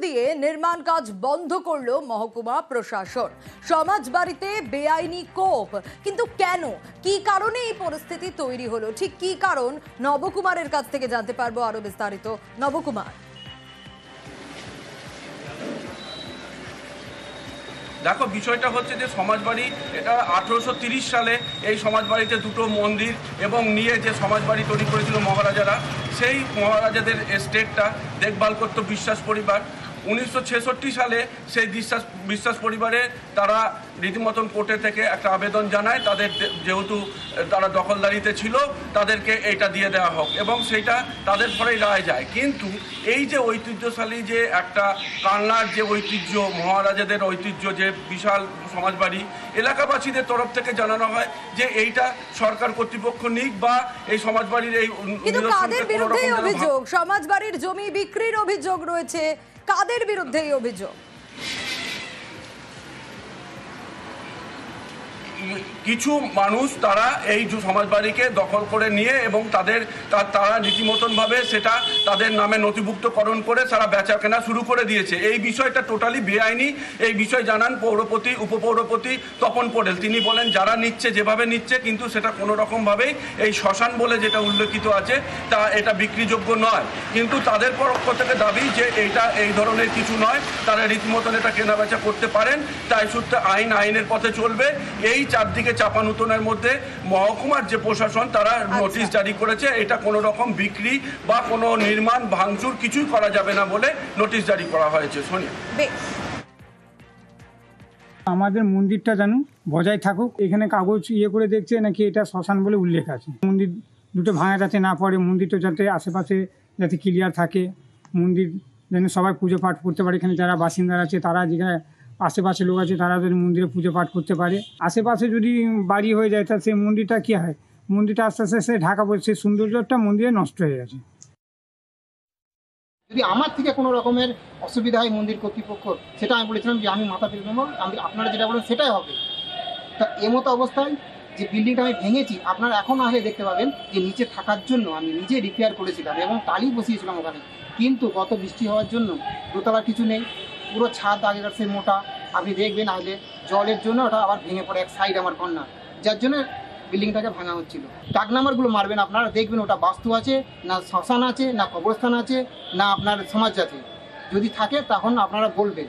দিয়ে নির্মাণ কাজ বন্ধ করলো মহকুমা প্রশাসন। সমাজবাড়িতে বেআইনি কোপ, কিন্তু কেন, কি কারণে এই পরিস্থিতি তৈরি হলো, ঠিক কি কারণ, নবকুমারের কাছ থেকে জানতে পারবো আরো বিস্তারিত। নবকুমার, দেখো, বিষয়টা হচ্ছে যে সমাজবাড়ি, এটা 1830 সালে এই সমাজবাড়িতে দুটো মন্দির এবং নিয়ে যে সমাজবাড়ি তৈরি করেছিল মহারাজারা, সেই মহারাজাদের এস্টেটটা দেখভাল করতো বিশ্বাস পরিবার। 1966 সালে সেই বিশ্বাস পরিবারে তারা রীতিমতন কোর্টে থেকে একটা আবেদন জানায়, তাদের যেহেতু তারা দখলদারিতে ছিল তাদেরকে এইটা দিয়ে দেওয়া হোক, এবং সেইটা তাদের পরেই রায় যায়। কিন্তু এই যে ঐতিহ্যশালী যে একটা কান্নার যে ঐতিহ্য, মহারাজাদের ঐতিহ্য, যে বিশাল সমাজবাড়ি, এলাকাবাসীদের তরফ থেকে জানানো হয় যে এইটা সরকার কর্তৃপক্ষ নিক বা এই সমাজবাড়ির এই অভিযোগ, সমাজবাড়ির জমি বিক্রির অভিযোগ রয়েছে, কাদের বিরুদ্ধে এই অভিযোগ? কিছু মানুষ তারা এই সমাজবাড়িকে দখল করে নিয়ে এবং তারা রীতিমতনভাবে সেটা তাদের নামে নথিভুক্তকরণ করে তারা বেচা কেনা শুরু করে দিয়েছে। এই বিষয়টা টোটালি বেআইনি। এই বিষয় জানান পৌরপতি, উপপৌরপতি তপন পটেল। তিনি বলেন যারা নিচ্ছে যেভাবে নিচ্ছে, কিন্তু সেটা কোনো রকমভাবেই এই শ্মশান বলে যেটা উল্লেখিত আছে তা এটা বিক্রিযোগ্য নয়। কিন্তু তাদের পক্ষ থেকে দাবি যে এইটা এই ধরনের কিছু নয়, তারা রীতিমতন এটা কেনাবেচা করতে পারেন। তাই সূত্রে আইনের পথে চলবে। এই চারদিকে চাপানুতনের মধ্যে মহকুমার যে প্রশাসন তারা নোটিশ জারি করেছে, এটা কোনো রকম বিক্রি বা কোনো নির্মাণ ভাঙচুর কিছুই করা যাবে না বলে নোটিশ জারি করা হয়েছে। সোনিয়া, আমাদের মন্দিরটা যেন বজায় থাকুক। এখানে কাগজ করে দেখছে নাকি এটা শ্মশান বলে উল্লেখ আছে। মন্দির দুটো ভাঙা যাতে না পড়ে, মন্দিরটা যাতে আশেপাশে যাতে ক্লিয়ার থাকে, মন্দির যেন সবাই পুজো পাঠ করতে পারে। এখানে যারা বাসিন্দারা আছে, তারা যেখানে আশেপাশে লোক আছে, তারা যদি মন্দিরে পুজো পাঠ করতে পারে। আশেপাশে যদি বাড়ি হয়ে যায় তা সেই মন্দিরটা কী হয়, মন্দিরটা আস্তে আস্তে সে ঢাকা পড়ে, সেই সৌন্দর্যটা মন্দিরে নষ্ট হয়ে গেছে। যদি আমার থেকে কোনো রকমের অসুবিধা হয় মন্দির কর্তৃপক্ষ, সেটা আমি বলেছিলাম যে আমি মাথা পেতে দেবো, আপনারা যেটা বলেন সেটাই হবে। তা এমতো অবস্থায় যে বিল্ডিংটা আমি ভেঙেছি, আপনারা এখন আসলে দেখতে পাবেন যে নিচে থাকার জন্য আমি নিজে রিপেয়ার করেছিলাম এবং টালি বসিয়েছিলাম ওখানে। কিন্তু গত বৃষ্টি হওয়ার জন্য দোতলা কিছু নেই, পুরো ছাদ আগেকার সে মোটা। আপনি দেখবেন আসলে জলের জন্য ওটা আবার ভেঙে পড়ে এক সাইড আমার কর্নার, যার জন্য বিল্ডিংটাকে ভাঙা হচ্ছিল। ডাক নাম্বারগুলো মারবেন, আপনারা দেখবেন ওটা বাস্তু আছে না শ্মশান আছে না কবরস্থান আছে না আপনার সমাজ আছে। যদি থাকে তখন আপনারা বলবেন।